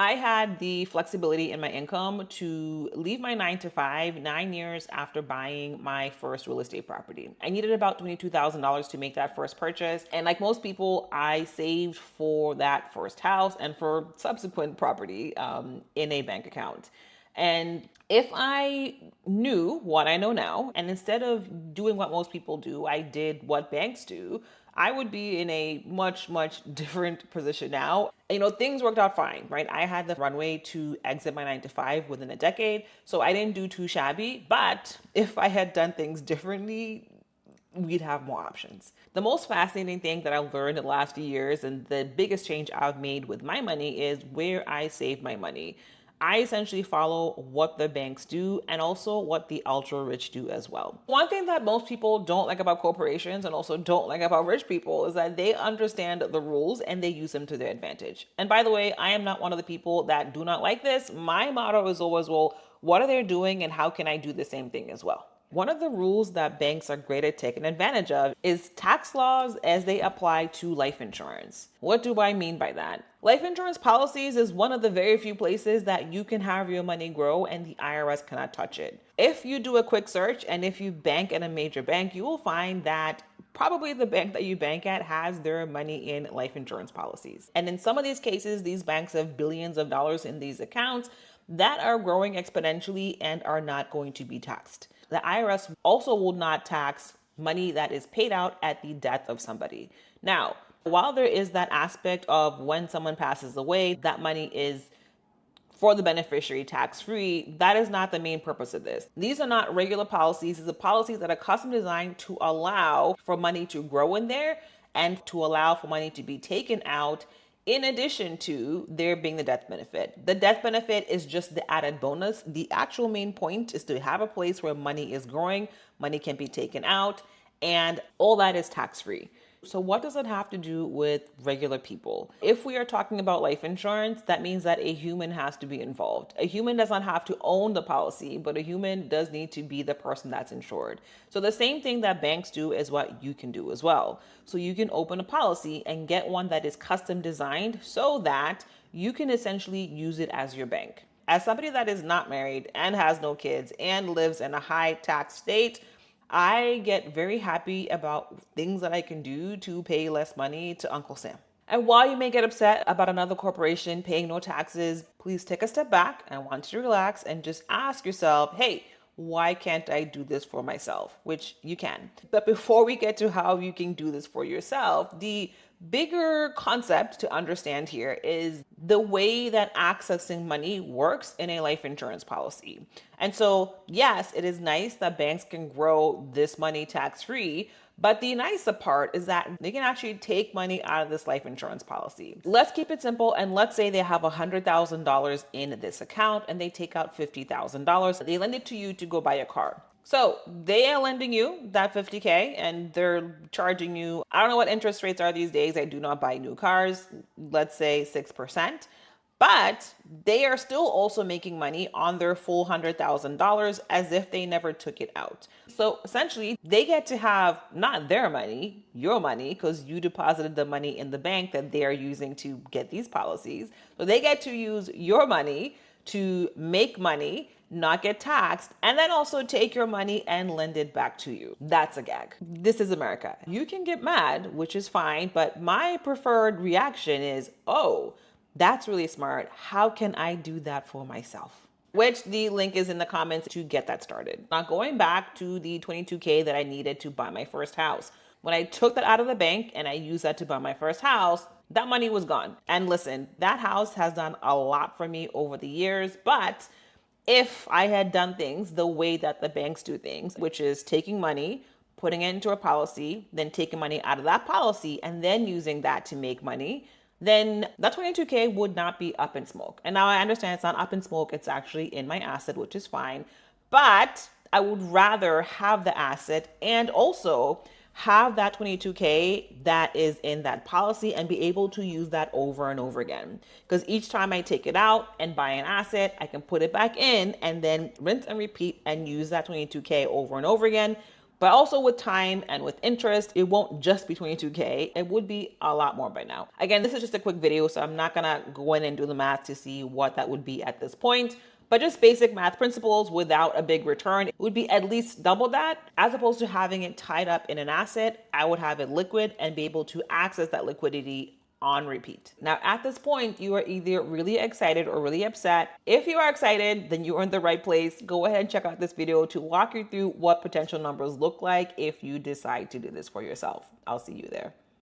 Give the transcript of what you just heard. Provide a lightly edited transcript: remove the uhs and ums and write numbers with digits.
I had the flexibility in my income to leave my 9 to 5 9 years after buying my first real estate property. I needed about $22,000 to make that first purchase. And like most people, I saved for that first house and for subsequent property in a bank account. And if I knew what I know now, and instead of doing what most people do, I did what banks do, I would be in a much, much different position now. Things worked out fine, right? I had the runway to exit my 9 to 5 within a decade, so I didn't do too shabby. But if I had done things differently, we'd have more options. The most fascinating thing that I've learned in the last few years, and the biggest change I've made with my money, is where I save my money. I essentially follow what the banks do and also what the ultra rich do as well. One thing that most people don't like about corporations and also don't like about rich people is that they understand the rules and they use them to their advantage. And by the way, I am not one of the people that do not like this. My motto is always, well, what are they doing and how can I do the same thing as well? One of the rules that banks are great at taking advantage of is tax laws as they apply to life insurance. What do I mean by that? Life insurance policies is one of the very few places that you can have your money grow and the IRS cannot touch it. If you do a quick search and if you bank at a major bank, you will find that probably the bank that you bank at has their money in life insurance policies. And in some of these cases, these banks have billions of dollars in these accounts that are growing exponentially and are not going to be taxed. The IRS also will not tax money that is paid out at the death of somebody. Now, while there is that aspect of when someone passes away, that money is for the beneficiary tax free, that is not the main purpose of this. These are not regular policies. These are policies that are custom designed to allow for money to grow in there and to allow for money to be taken out in addition to there being the death benefit. The death benefit is just the added bonus. The actual main point is to have a place where money is growing, money can be taken out, and all that is tax free. So what does it have to do with regular people? If we are talking about life insurance, that means that a human has to be involved. A human does not have to own the policy, but a human does need to be the person that's insured. So the same thing that banks do is what you can do as well. So you can open a policy and get one that is custom designed so that you can essentially use it as your bank. As somebody that is not married and has no kids and lives in a high tax state, I get very happy about things that I can do to pay less money to Uncle Sam. And while you may get upset about another corporation paying no taxes, please take a step back. I want you to relax and just ask yourself, hey, why can't I do this for myself? Which you can. But before we get to how you can do this for yourself, the bigger concept to understand here is the way that accessing money works in a life insurance policy. And so, yes, it is nice that banks can grow this money tax free, but the nicer part is that they can actually take money out of this life insurance policy. Let's keep it simple and let's say they have $100,000 in this account and they take out $50,000. They lend it to you to go buy a car. So they are lending you that 50K and they're charging you, I don't know what interest rates are these days. I do not buy new cars, let's say 6%. But they are still also making money on their full $100,000 as if they never took it out. So essentially, they get to have not their money, your money, because you deposited the money in the bank that they are using to get these policies. So they get to use your money to make money, not get taxed, and then also take your money and lend it back to you. That's a gag. This is America. You can get mad, which is fine, but my preferred reaction is, oh, that's really smart. How can I do that for myself? Which the link is in the comments to get that started. Now going back to the 22K that I needed to buy my first house. When I took that out of the bank and I used that to buy my first house, that money was gone. And listen, that house has done a lot for me over the years, but if I had done things the way that the banks do things, which is taking money, putting it into a policy, then taking money out of that policy and then using that to make money, then that 22K would not be up in smoke. And now I understand it's not up in smoke, it's actually in my asset, which is fine. But I would rather have the asset and also have that 22K that is in that policy and be able to use that over and over again. Because each time I take it out and buy an asset, I can put it back in and then rinse and repeat and use that 22K over and over again But also with time and with interest, it won't just be 22K. It would be a lot more by now. Again, this is just a quick video, so I'm not gonna go in and do the math to see what that would be at this point. But just basic math principles without a big return, it would be at least double that. As opposed to having it tied up in an asset, I would have it liquid and be able to access that liquidity on repeat. Now, at this point, you are either really excited or really upset. If you are excited, then you are in the right place. Go ahead and check out this video to walk you through what potential numbers look like if you decide to do this for yourself. I'll see you there.